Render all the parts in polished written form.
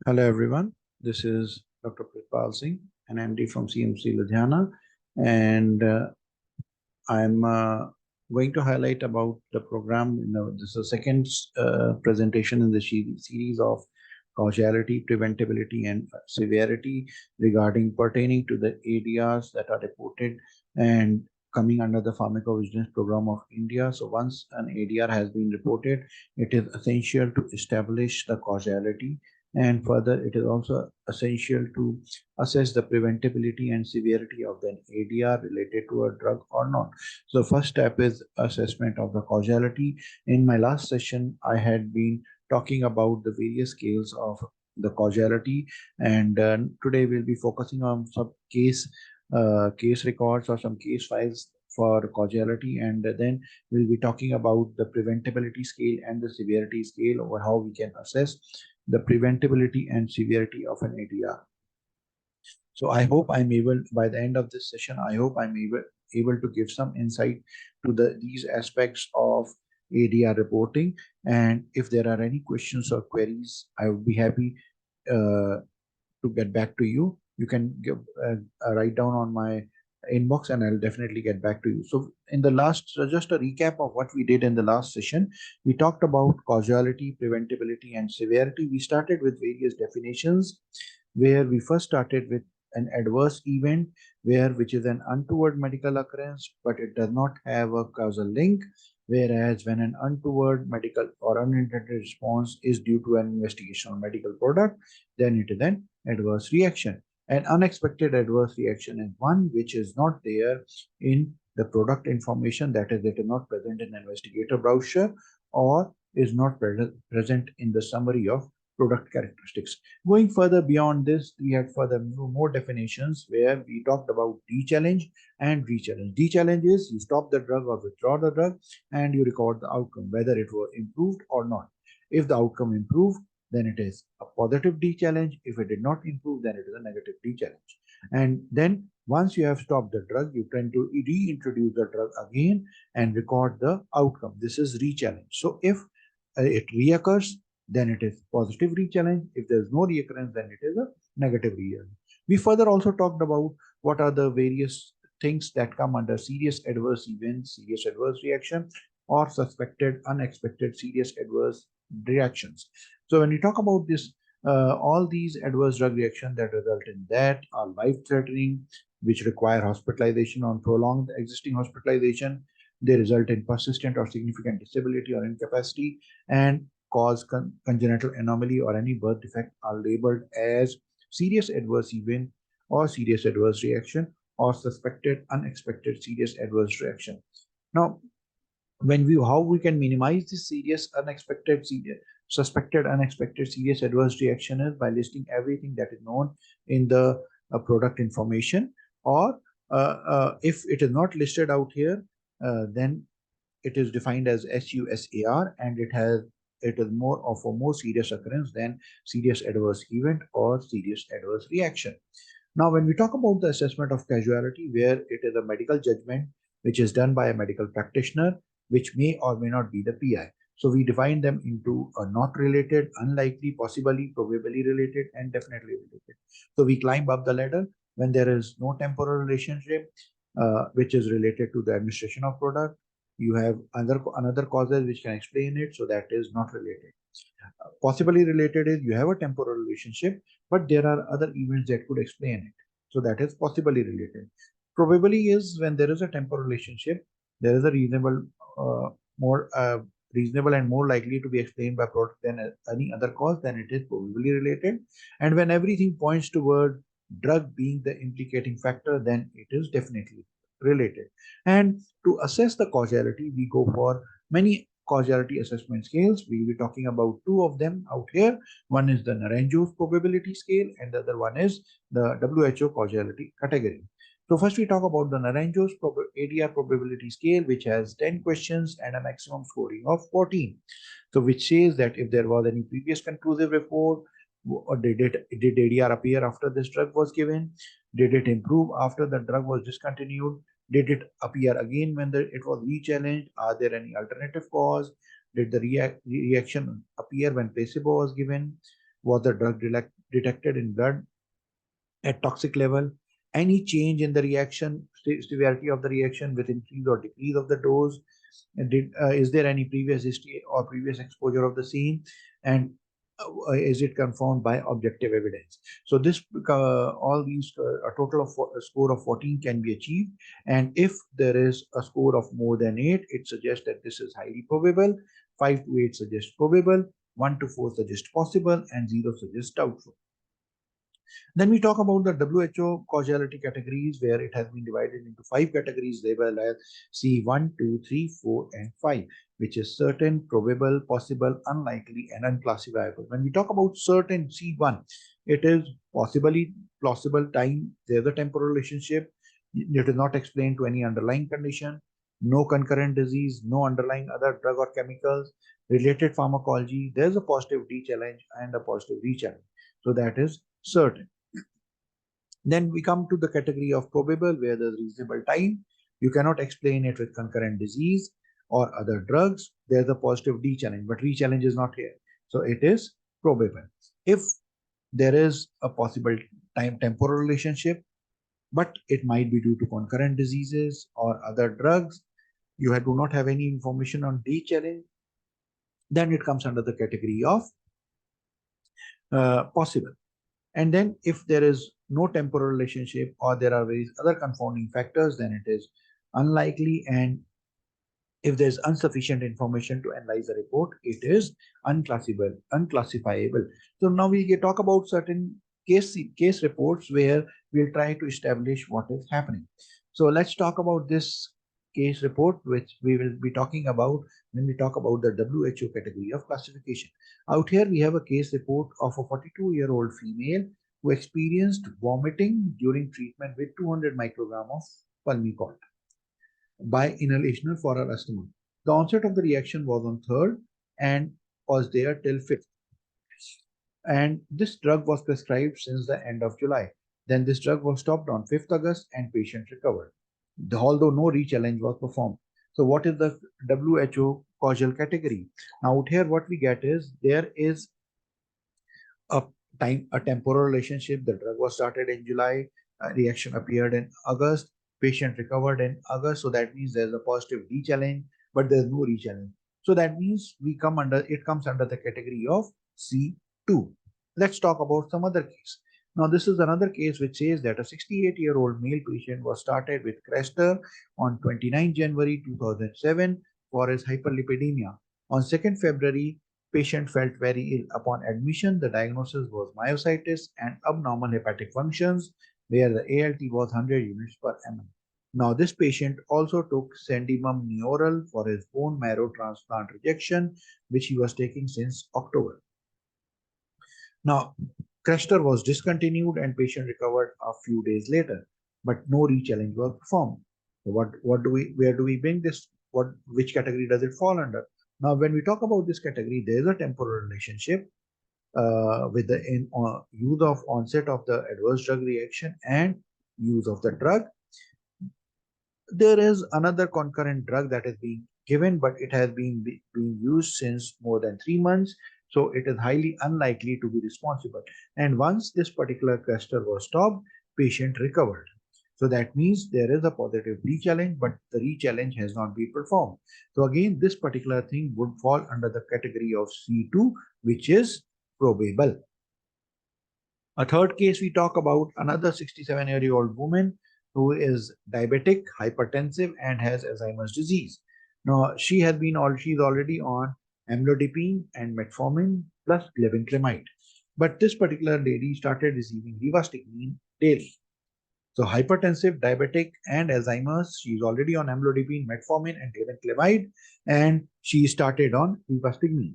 Hello everyone, this is Dr. Prithpal Singh, an MD from CMC Ludhiana, and I'm going to highlight about the program. This is the second presentation in the series of causality, preventability, and severity regarding pertaining to the ADRs that are reported and coming under the pharmacovigilance program of India. So once an ADR has been reported, it is essential to establish the causality, and further it is also essential to assess the preventability and severity of an ADR related to a drug or not. So first step is assessment of the causality. In my last session, I had been talking about the various scales of the causality, and today we'll be focusing on some case records or some case files for causality, and then we'll be talking about the preventability scale and the severity scale, or how we can assess the preventability and severity of an ADR. So I hope I'm able, by the end of this session, I hope I'm able to give some insight to these aspects of ADR reporting. And if there are any questions or queries, I would be happy to get back to you. You can write down on my inbox and I'll definitely get back to you. So in the last, just a recap of what we did in the last session, we talked about causality, preventability, and severity. We started with various definitions, where we first started with an adverse event, which is an untoward medical occurrence, but it does not have a causal link. Whereas when an untoward medical or unintended response is due to an investigational medical product, then it is an adverse reaction. An unexpected adverse reaction is one which is not there in the product information, that is, it is not present in the investigator brochure or is not present in the summary of product characteristics. Going further beyond this, we had further more definitions where we talked about de-challenge and re-challenge. De-challenge is you stop the drug or withdraw the drug and you record the outcome, whether it was improved or not. If the outcome improved, then it is a positive de-challenge. If it did not improve, then it is a negative de-challenge. And then once you have stopped the drug, you tend to reintroduce the drug again and record the outcome. This is re-challenge. So if it reoccurs, then it is positive re-challenge. If there is no reoccurrence, then it is a negative re-challenge. We further also talked about what are the various things that come under serious adverse events, serious adverse reaction, or suspected unexpected serious adverse reactions. So when we talk about this, all these adverse drug reactions that result in death are life-threatening, which require hospitalization or prolonged existing hospitalization. They result in persistent or significant disability or incapacity, and cause congenital anomaly or any birth defect are labeled as serious adverse event or serious adverse reaction or suspected unexpected serious adverse reaction. Now, how we can minimize this suspected unexpected serious adverse reaction is by listing everything that is known in the product information, or if it is not listed out here, then it is defined as SUSAR, and it is more of a more serious occurrence than serious adverse event or serious adverse reaction. Now, when we talk about the assessment of causality, where it is a medical judgment which is done by a medical practitioner, which may or may not be the PI. So we define them into a not related, unlikely, possibly, probably related, and definitely related. So we climb up the ladder when there is no temporal relationship, which is related to the administration of product. You have another causes which can explain it, so that is not related. Possibly related is you have a temporal relationship, but there are other events that could explain it. So that is possibly related. Probably is when there is a temporal relationship, there is a more reasonable and more likely to be explained by product than any other cause, then it is probably related. And when everything points toward drug being the implicating factor, then it is definitely related. And to assess the causality, we go for many causality assessment scales. We will be talking about two of them out here. One is the Naranjo's probability scale, and the other one is the WHO causality category. So first we talk about the Naranjo's ADR probability scale, which has 10 questions and a maximum scoring of 14. So which says that if there was any previous conclusive report, or did ADR appear after this drug was given? Did it improve after the drug was discontinued? Did it appear again when it was re-challenged? Are there any alternative cause? Did the reaction appear when placebo was given? Was the drug detected in blood at toxic level? Any change in the reaction, severity of the reaction with increase or decrease of the dose? Is there any previous history or previous exposure of the same? And is it confirmed by objective evidence? So this all these a total of a score of 14 can be achieved, and if there is a score of more than 8, it suggests that this is highly probable. 5 to 8 suggests probable, 1 to 4 suggests possible, and 0 suggests doubtful. Then we talk about the WHO causality categories, where it has been divided into 5 categories labeled as C1, 2, 3, 4, and 5, which is certain, probable, possible, unlikely, and unclassifiable. When we talk about certain C1, it is possibly plausible time. There's a temporal relationship. It is not explained to any underlying condition. No concurrent disease, no underlying other drug or chemicals, related pharmacology. There's a positive D challenge and a positive D challenge. So that is certain. Then we come to the category of probable, where there's reasonable time. You cannot explain it with concurrent disease or other drugs. There's a positive D challenge, but re-challenge is not here. So it is probable. If there is a possible time-temporal relationship, but it might be due to concurrent diseases or other drugs, you do not have any information on D challenge, then it comes under the category of possible. And then if there is no temporal relationship or there are various other confounding factors, then it is unlikely. And if there's insufficient information to analyze the report, it is unclassifiable. So now we can talk about certain case reports where we'll try to establish what is happening. So let's talk about this case report, which we will be talking about when we talk about the WHO category of classification. Out here, we have a case report of a 42-year-old female who experienced vomiting during treatment with 200 microgram of pulmicort by inhalation for her asthma. The onset of the reaction was on 3rd and was there till 5th. And this drug was prescribed since the end of July. Then this drug was stopped on 5th August and patient recovered, although no re-challenge was performed. So what is the WHO causal category? Now out here what we get is there is a temporal relationship. The drug was started in July, reaction appeared in August, patient recovered in August. So that means there's a positive D challenge, but there's no re-challenge. So that means it comes under the category of C2. Let's talk about some other case. Now, this is another case which says that a 68-year-old male patient was started with Crestor on 29 January 2007 for his hyperlipidemia. On 2nd February, patient felt very ill. Upon admission, the diagnosis was myositis and abnormal hepatic functions, where the ALT was 100 units per ml. Now, this patient also took Sendimum Neoral for his bone marrow transplant rejection, which he was taking since October. Now, Crestor was discontinued and patient recovered a few days later, but no re-challenge was performed. So where do we bring this? Which category does it fall under? Now, when we talk about this category, there is a temporal relationship with the use of onset of the adverse drug reaction and use of the drug. There is another concurrent drug that is being given, but it has been being used since more than 3 months. So it is highly unlikely to be responsible. And once this particular cluster was stopped, patient recovered. So that means there is a positive re-challenge, but the re-challenge has not been performed. So again, this particular thing would fall under the category of C2, which is probable. A third case we talk about, another 67-year-old woman who is diabetic, hypertensive, and has Alzheimer's disease. Now, she's already on amlodipine and metformin plus glibenclamide. But this particular lady started receiving rivastigmine daily. So hypertensive, diabetic, and Alzheimer's, she's already on amlodipine, metformin, and glibenclamide, and she started on rivastigmine.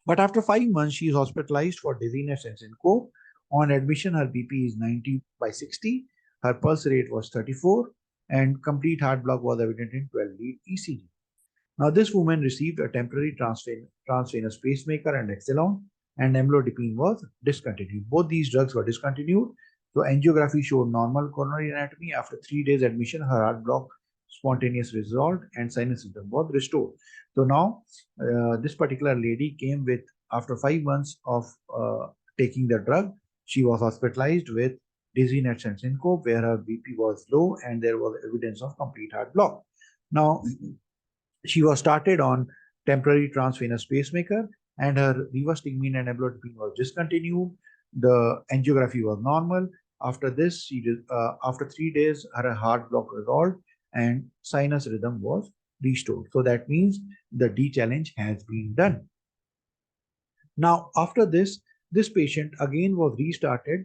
But after 5 months, she is hospitalized for dizziness and syncope. On admission, her BP is 90/60, her pulse rate was 34, and complete heart block was evident in 12-lead ECG. Now, this woman received a temporary transvenous pacemaker and Exelon, and amlodipine was discontinued. Both these drugs were discontinued. So, angiography showed normal coronary anatomy. After 3 days admission, her heart block spontaneous resolved and sinus system was restored. So now this particular lady came with after 5 months of taking the drug, she was hospitalized with dizziness and syncope, where her BP was low and there was evidence of complete heart block. Now, she was started on temporary transvenous pacemaker, and her rivastigmine and amlodipine was discontinued. The angiography was normal. After this, after 3 days, her heart block resolved and sinus rhythm was restored. So that means the D challenge has been done. Now, after this patient again was restarted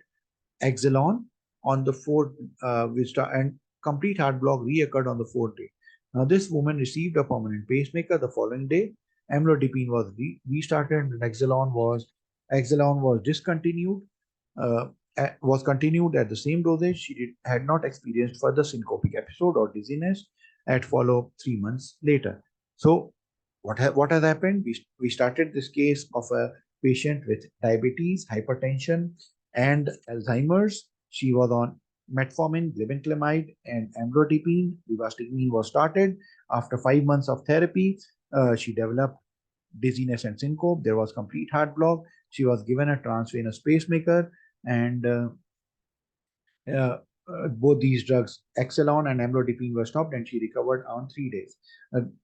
Exelon on the fourth, and complete heart block reoccurred on the fourth day. Now, this woman received a permanent pacemaker the following day. Amlodipine was restarted, and Exelon was discontinued. Was continued at the same dosage. She had not experienced further syncopic episode or dizziness at follow-up 3 months later. So, what has happened? We started this case of a patient with diabetes, hypertension, and Alzheimer's. She was on metformin, glibenclamide, and amlodipine. Rivastigmine was started. After 5 months of therapy, she developed dizziness and syncope. There was complete heart block. She was given a transvenous pacemaker, and both these drugs, Exelon and amlodipine, were stopped, and she recovered on 3 days.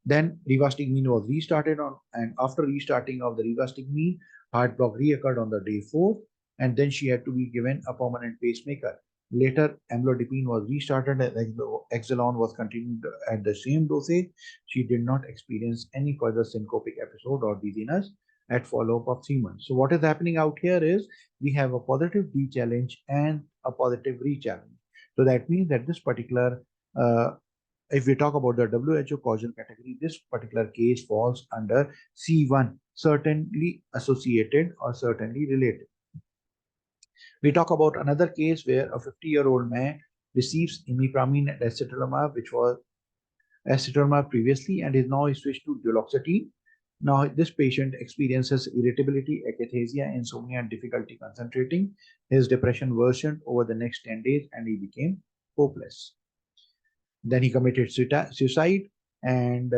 Then rivastigmine was restarted on, and after restarting of the rivastigmine, heart block reoccurred on the day 4, and then she had to be given a permanent pacemaker. Later, amlodipine was restarted and Exelon was continued at the same dosage. She did not experience any further syncopic episode or dizziness at follow-up of 3 months. So what is happening out here is we have a positive D challenge and a positive re-challenge. So that means that this particular, if we talk about the WHO causal category, this particular case falls under C1, certainly associated or certainly related. We talk about another case where a 50-year-old man receives imipramine and acetaminophen, which was acetaminophen previously, and is now switched to duloxetine. Now, this patient experiences irritability, akathisia, insomnia, and difficulty concentrating. His depression worsened over the next 10 days and he became hopeless. Then he committed suicide, and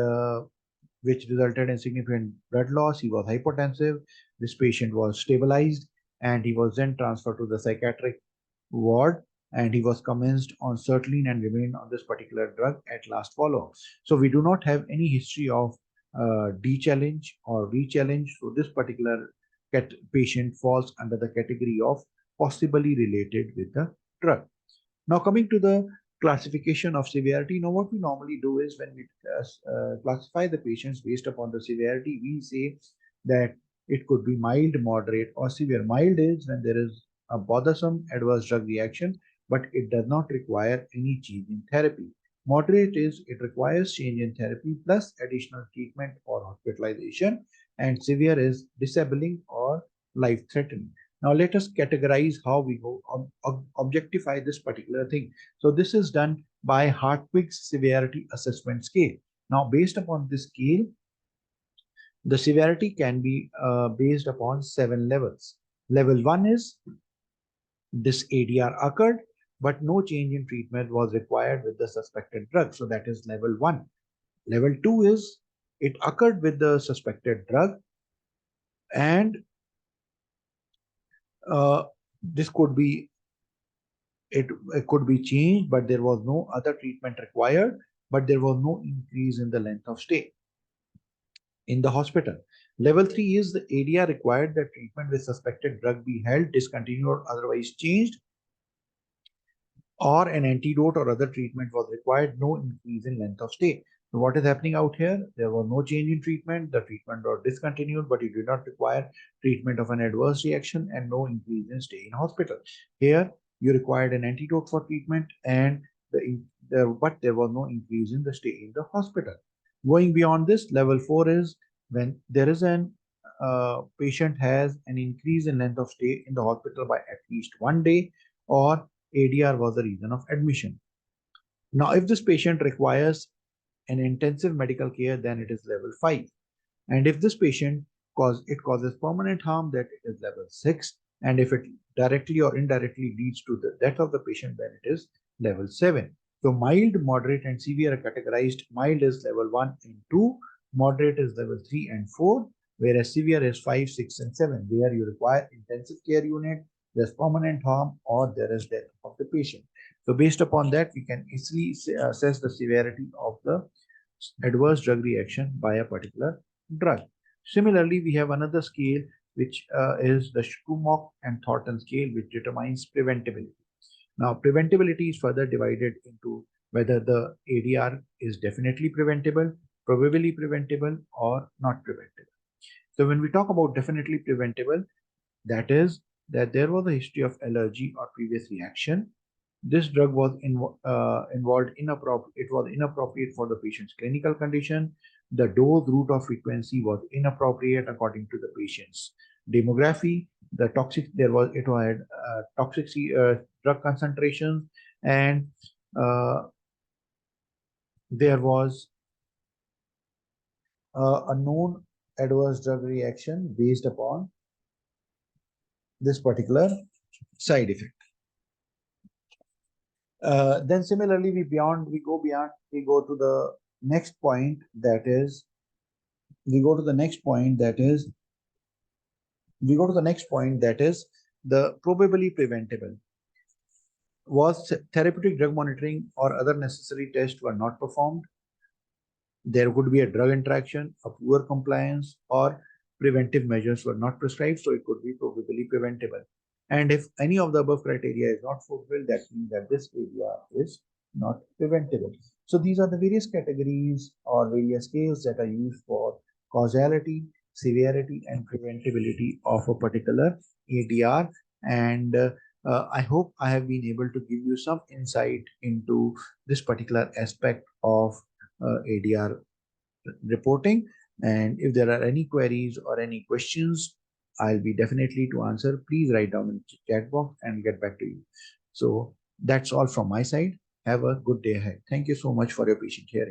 which resulted in significant blood loss. He was hypotensive. This patient was stabilized, and he was then transferred to the psychiatric ward, and he was commenced on sertraline and remained on this particular drug at last follow-up. So we do not have any history of D challenge or re-challenge. So this particular patient falls under the category of possibly related with the drug. Now, coming to the classification of severity. Now, what we normally do is when we classify the patients based upon the severity, we say that it could be mild, moderate, or severe. Mild is when there is a bothersome adverse drug reaction, but it does not require any change in therapy. Moderate is it requires change in therapy plus additional treatment or hospitalization, and severe is disabling or life-threatening. Now let us categorize how we go objectify this particular thing. So this is done by Hartwig's severity assessment scale. Now based upon this scale, the severity can be based upon 7 levels. Level 1 is this ADR occurred, but no change in treatment was required with the suspected drug. So that is level 1. Level 2 is it occurred with the suspected drug, and this could be it could be changed, but there was no other treatment required, but there was no increase in the length of stay in the hospital. Level 3 is the ADR required that treatment with suspected drug be held, discontinued, or otherwise changed, or an antidote or other treatment was required, no increase in length of stay. So what is happening out here? There was no change in treatment, the treatment was discontinued, but it did not require treatment of an adverse reaction, and no increase in stay in hospital. Here, you required an antidote for treatment, and but there was no increase in the stay in the hospital. Going beyond this, level 4 is when there is an patient has an increase in length of stay in the hospital by at least 1 day, or ADR was the reason of admission. Now, if this patient requires an intensive medical care, then it is level 5. And if this patient causes permanent harm, that it is level 6. And if it directly or indirectly leads to the death of the patient, then it is level 7. So mild, moderate, and severe are categorized. Mild is level 1 and 2. Moderate is level 3 and 4. whereas severe is 5, 6, and 7, where you require intensive care unit, there's permanent harm, or there is death of the patient. So based upon that, we can easily assess the severity of the adverse drug reaction by a particular drug. Similarly, we have another scale which is the Schumacher and Thornton scale, which determines preventability. Now, preventability is further divided into whether the ADR is definitely preventable, probably preventable, or not preventable. So when we talk about definitely preventable, that is that there was a history of allergy or previous reaction. This drug was involved inappropriate. It was inappropriate for the patient's clinical condition. The dose, route, or frequency was inappropriate according to the patient's demography. The toxic there was it had toxic drug concentrations, and there was a known adverse drug reaction based upon this particular side effect. Then similarly, we go beyond, we go to the next point, that is, we go to the next point that is, we go to the next point that is the probably preventable. Was therapeutic drug monitoring or other necessary tests were not performed? There could be a drug interaction, a poor compliance, or preventive measures were not prescribed, so it could be probably preventable. And if any of the above criteria is not fulfilled, that means that this area is not preventable. So these are the various categories or various scales that are used for causality, severity, and preventability of a particular ADR. And I hope I have been able to give you some insight into this particular aspect of ADR reporting. And if there are any queries or any questions, I'll be definitely to answer. Please write down in the chat box and get back to you. So that's all from my side. Have a good day ahead. Thank you so much for your patient hearing.